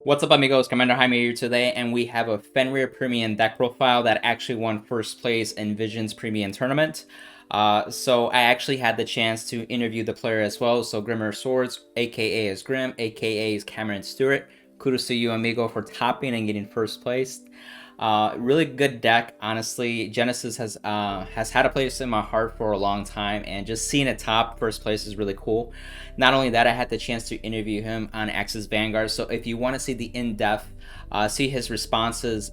What's up, amigos? Commander Jaime here today, and we have a Fenrir Premium deck profile that actually won first place in Vision's Premium tournament. So I actually had the chance to interview the player as well. So Grimrswords, aka is Grim, aka is Cameron Stewart. Kudos to you, amigo, for topping and getting first place. Really good deck, honestly. Genesis has had a place in my heart for a long time, and just seeing it top first place is really cool. Not only that, I had the chance to interview him on Axis Vanguard. So if you want to see the in-depth, see his responses,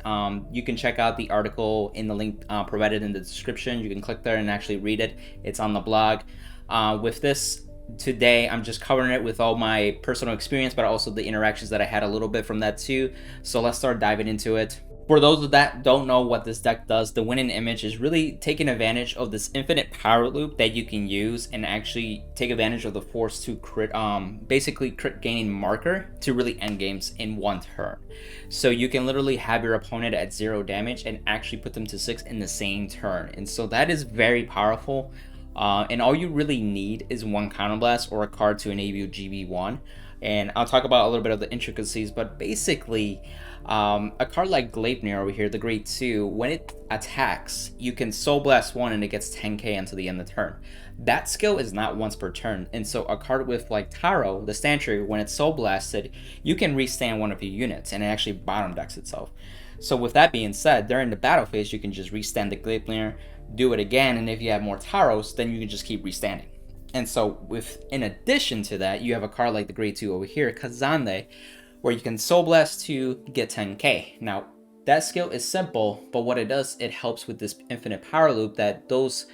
you can check out the article in the link provided in the description. You can click there and actually read it. It's on the blog. With this today, I'm just covering it with all my personal experience, but also the interactions that I had a little bit from that too. So let's start diving into it. For those that don't know what this deck does, the winning image is really taking advantage of this infinite power loop that you can use and actually take advantage of the force to crit, basically crit gaining marker to really end games in one turn. So you can literally have your opponent at 0 damage and actually put them to 6 in the same turn. And so that is very powerful. And all you really need is one counterblast or a card to enable GB1. And I'll talk about a little bit of the intricacies, but basically, a card like Gleipnir over here, the Grade 2, when it attacks, you can Soul Blast 1 and it gets 10k until the end of the turn. That skill is not once per turn, and so a card with like Taro, the Stand Trigger, when it's Soul Blasted, you can restand one of your units and it actually bottom decks itself. So with that being said, during the battle phase, you can just restand the Gleipnir, do it again, and if you have more Taros, then you can just keep restanding. And so in addition to that, you have a card like the Grade 2 over here, Kazande, where you can Soul Blast 2, get 10k. Now, that skill is simple, but what it does, it helps with this infinite power loop that those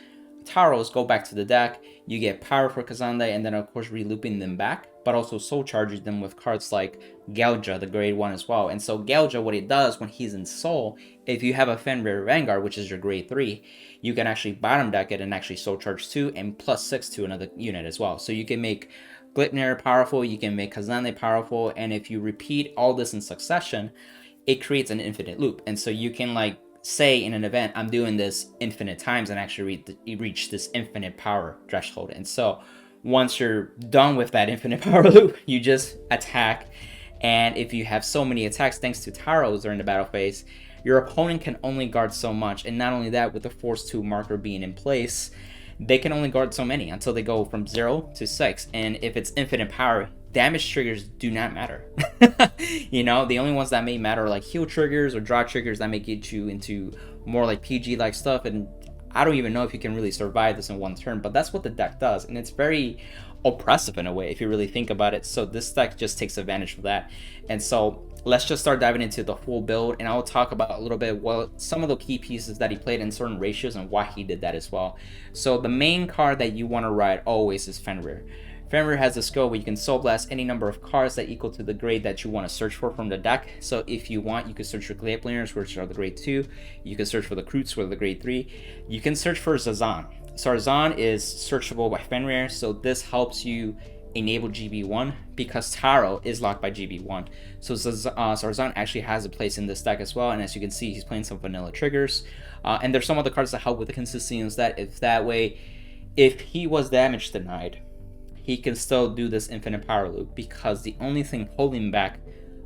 Taros go back to the deck, you get power for Kazande, and then of course relooping them back, but also soul charges them with cards like Gelja, the Grade 1 as well. And so Gelja, what it does when he's in soul, if you have a Fenrir Vanguard, which is your Grade 3, you can actually bottom deck it and actually soul charge 2 and plus 6 to another unit as well. So you can make Gleipnir powerful, you can make Kazande powerful, and if you repeat all this in succession, it creates an infinite loop. And so you can like say in an event, I'm doing this infinite times and actually reach this infinite power threshold. And so once you're done with that infinite power loop, you just attack. And if you have so many attacks thanks to Taros during the battle phase, your opponent can only guard so much. And not only that, with the Force 2 marker being in place, they can only guard so many until they go from 0 to 6. And if it's infinite power, damage triggers do not matter. You know, the only ones that may matter are like heal triggers or draw triggers that may get you into more like PG like stuff. And I don't even know if you can really survive this in one turn, but that's what the deck does. And it's very oppressive in a way if you really think about it. So this deck just takes advantage of that. And so let's just start diving into the full build, and I'll talk about a little bit, well, some of the key pieces that he played in certain ratios and why he did that as well. So the main card that you want to ride always is Fenrir. Fenrir has a skill where you can Soul Blast any number of cards that equal to the grade that you want to search for from the deck. So if you want, you can search for Gleipnirs, which are the Grade 2. You can search for the Kroots, which are the Grade 3. You can search for Zazan. Sarzan is searchable by Fenrir, so this helps you enable GB1 because Taro is locked by GB1. So Sarzan actually has a place in this deck as well, and as you can see, he's playing some vanilla triggers. And there's some other cards that help with the consistency of that. If that way, if he was damage denied, he can still do this infinite power loop because the only thing holding back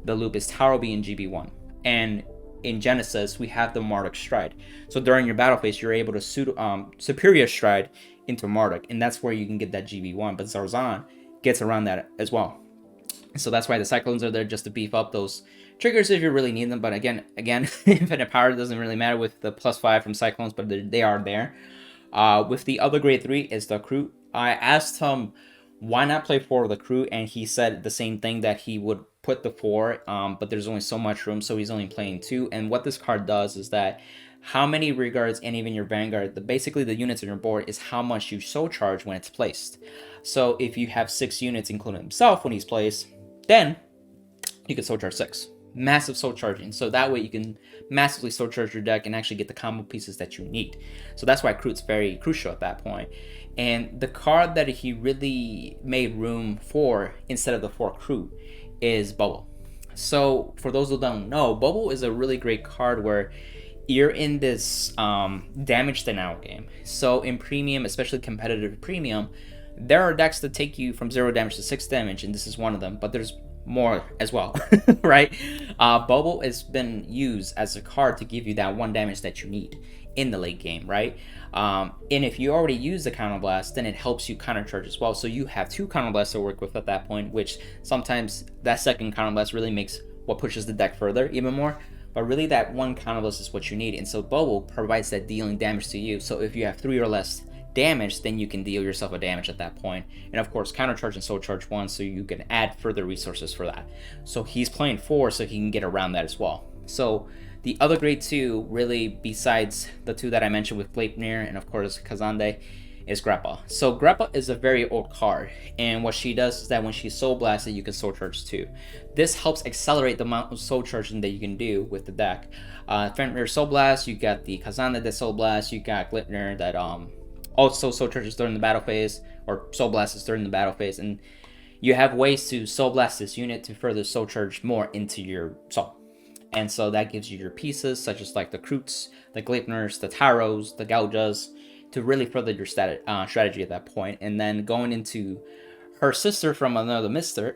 the loop is Taro being GB1. And in Genesis, we have the Marduk Stride. So during your battle phase, you're able to Superior Stride into Marduk, and that's where you can get that GB1. But Zarzan gets around that as well. So that's why the Cyclones are there, just to beef up those triggers if you really need them. But again, infinite power doesn't really matter with the +5 from Cyclones, but they are there. With the other Grade 3 is the Crew. I asked him why not play 4 of the Crew, and he said the same thing, that he would put the 4, but there's only so much room, so he's only playing 2. And what this card does is that how many regards and even your Vanguard, basically the units on your board, is how much you soul charge when it's placed. So if you have 6 units, including himself, when he's placed, then you can soul charge 6. Massive soul charging. So that way you can massively soul charge your deck and actually get the combo pieces that you need. So that's why Kroot's very crucial at that point. And the card that he really made room for instead of the 4 Kroot is Bubble. So for those who don't know, Bubble is a really great card where you're in this damage denial game. So in Premium, especially competitive Premium, there are decks that take you from 0 damage to 6 damage, and this is one of them. But there's more as well, right? Bubble has been used as a card to give you that 1 damage that you need in the late game, right? And if you already use the Counter Blast, then it helps you counter charge as well. So you have 2 Counter Blasts to work with at that point, which sometimes that second Counter Blast really makes what pushes the deck further even more. But really that 1 Counter Blast is what you need. And so Bubble provides that dealing damage to you. So if you have 3 or less damage, then you can deal yourself a damage at that point. And of course, counter charge and soul charge 1, so you can add further resources for that. So he's playing 4, so he can get around that as well. So the other grade 2, really, besides the 2 that I mentioned with Gleipnir and of course Kazande, is Grappa. So Grappa is a very old card, and what she does is that when she's soul blasted, you can soul charge too. This helps accelerate the amount of soul charging that you can do with the deck. Fenrir Soul Blast, you got the Kazande that Soul Blast, you got Gleipnir that also soul charges during the battle phase, or soul blasts during the battle phase, and you have ways to soul blast this unit to further soul charge more into your soul. And so that gives you your pieces, such as like the Kroots, the Gleipnirs, the Taros, the Gaujas, to really further your strategy at that point. And then going into her sister from another mister,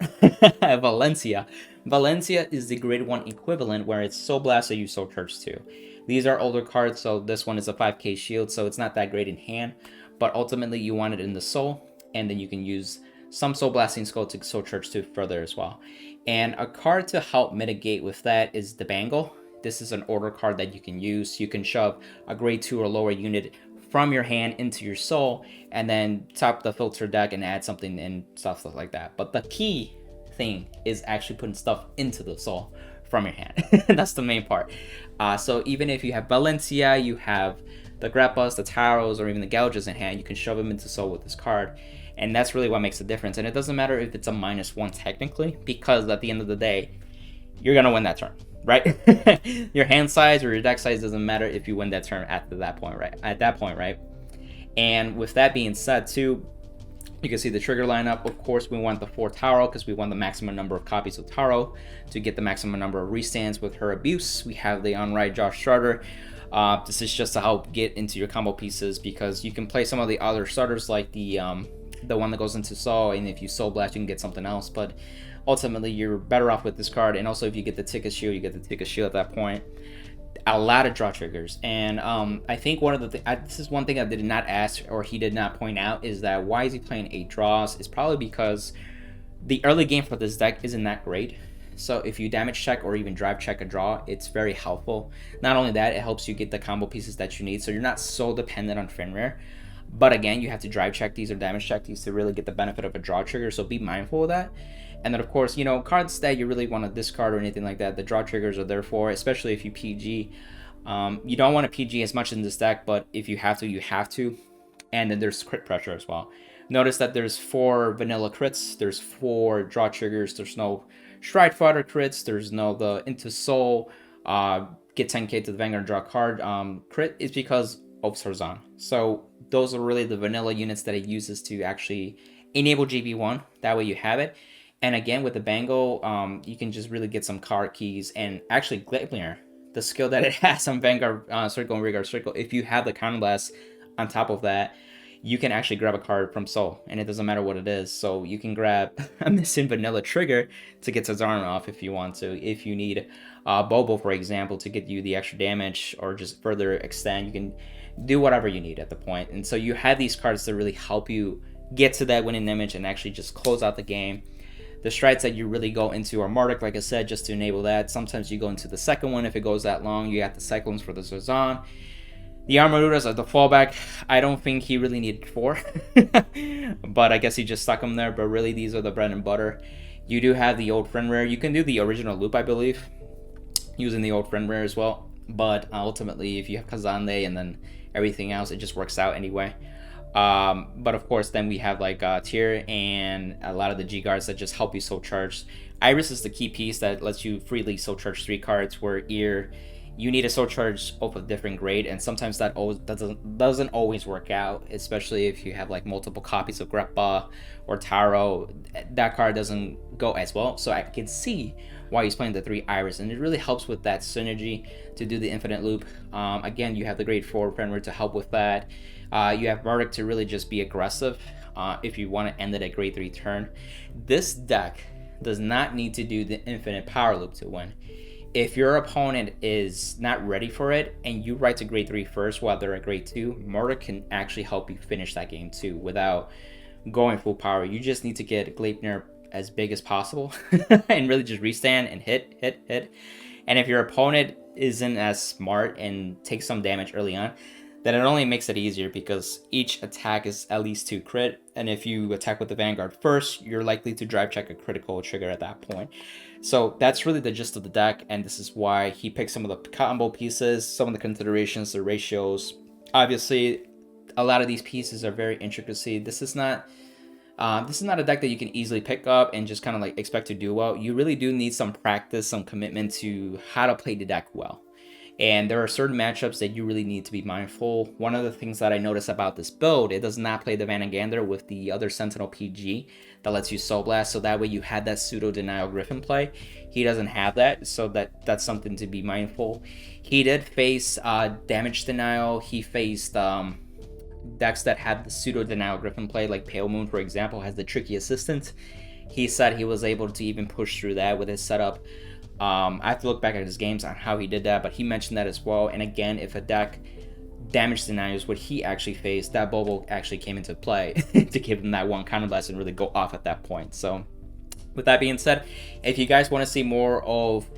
Valencia. Valencia is the grade 1 equivalent, where it's soul blast, so you soul charge too. These are older cards, so this one is a 5k shield, so it's not that great in hand, but ultimately you want it in the soul, and then you can use some soul blasting skull to soul charge to further as well. And a card to help mitigate with that is the Bangle. This is an order card that you can use. You can shove a grade 2 or lower unit from your hand into your soul, and then top the filter deck and add something and stuff like that. But the key thing is actually putting stuff into the soul from your hand. That's the main part. So even if you have Valencia, you have the Grappas, the Taros, or even the Gouges in hand, you can shove them into soul with this card. And that's really what makes the difference. And it doesn't matter if it's a -1 technically, because at the end of the day, you're going to win that turn, right? Your hand size or your deck size doesn't matter if you win that turn at that point, right? And with that being said too, you can see the trigger lineup. Of course, we want the 4 Taro because we want the maximum number of copies of Taro to get the maximum number of restands with her abuse. We have the Unright Josh starter. This is just to help get into your combo pieces, because you can play some of the other starters like the one that goes into soul, and if you soul blast, you can get something else. But ultimately, you're better off with this card. And also, if you get the Ticket Shield, you get the Ticket Shield at that point. A lot of draw triggers, and I think one of the this is one thing I did not ask, or he did not point out, is that why is he playing 8 draws? It's probably because the early game for this deck isn't that great. So if you damage check or even drive check a draw, it's very helpful. Not only that, it helps you get the combo pieces that you need, so you're not so dependent on Fenrir. But again, you have to drive check these or damage check these to really get the benefit of a draw trigger, so be mindful of that. And then of course, you know, cards that you really want to discard or anything like that, the draw triggers are there for, especially if you PG. You don't want to PG as much in this deck, but if you have to, you have to. And then there's crit pressure as well. Notice that there's 4 vanilla crits, there's 4 draw triggers, there's no Stride Fighter crits, there's no the Into Soul, get 10k to the Vanguard draw card. Crit is because of Sarzan. So those are really the vanilla units that it uses to actually enable GB1. That way you have it. And again, with the Bangle, you can just really get some card keys. And actually, Gleipnir, the skill that it has on Vanguard Circle and Rearguard Circle, if you have the Counter Blast on top of that, you can actually grab a card from Soul, and it doesn't matter what it is. So you can grab a missing vanilla trigger to get Zazaran off if you want to. If you need Bobo, for example, to get you the extra damage or just further extend, you can do whatever you need at the point. And so you have these cards to really help you get to that winning image and actually just close out the game. The strides that you really go into are Marduk, like I said, just to enable that. Sometimes you go into the second one if it goes that long. You got the Cyclones for the Zazan. The Armaduras are the fallback. I don't think he really needed 4. But I guess he just stuck them there. But really, these are the bread and butter. You do have the old Fenrir. You can do the original loop, I believe, using the old Fenrir as well. But ultimately, if you have Kazande and then everything else, it just works out anyway. But of course, then we have like Tyr and a lot of the G guards that just help you soul charge. Iris is the key piece that lets you freely soul charge 3 cards, where Ear, you need a soul charge of a different grade, and sometimes that doesn't always work out, especially if you have like multiple copies of Greppa or Taro. That card doesn't go as well, so I can see why he's playing the 3 Iris, and it really helps with that synergy to do the infinite loop. Again, you have the grade 4 Fenrir to help with that. You have Marduk to really just be aggressive if you want to end it at grade 3 turn. This deck does not need to do the infinite power loop to win. If your opponent is not ready for it and you ride to grade 3 first while they're at grade 2, murder can actually help you finish that game too without going full power. You just need to get Gleipnir as big as possible and really just restand and hit. And if your opponent isn't as smart and takes some damage early on, then it only makes it easier because each attack is at least 2 crit. And if you attack with the Vanguard first, you're likely to drive check a critical trigger at that point. So that's really the gist of the deck, and this is why he picked some of the combo pieces, some of the considerations, the ratios. Obviously, a lot of these pieces are very intricacy. This is not a deck that you can easily pick up and just kind of like expect to do well. You really do need some practice, some commitment to how to play the deck well. And there are certain matchups that you really need to be mindful. One of the things that I noticed about this build, it does not play the Vanagander with the other Sentinel PG that lets you Soul Blast, so that way you had that pseudo denial Griffin play. He doesn't have that, so that's something to be mindful. He did face damage denial. He faced decks that had the pseudo denial Griffin play, like Pale Moon, for example, has the Tricky Assistant. He said he was able to even push through that with his setup. I have to look back at his games on how he did that, but he mentioned that as well. And again, if a deck damage denies what he actually faced, that Bobo actually came into play to give him that one counter blast and really go off at that point. So with that being said, if you guys want to see more of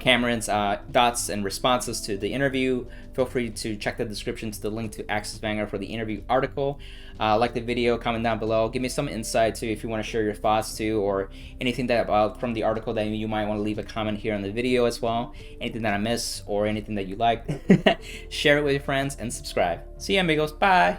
Cameron's thoughts and responses to the interview, feel free to check the description to the link to Access Vanguard for the interview article. Like the video, comment down below, give me some insight too if you want to share your thoughts too, or anything that from the article that you might want to leave a comment here on the video as well. Anything that I missed or anything that you liked, share it with your friends and subscribe. See you, amigos. Bye.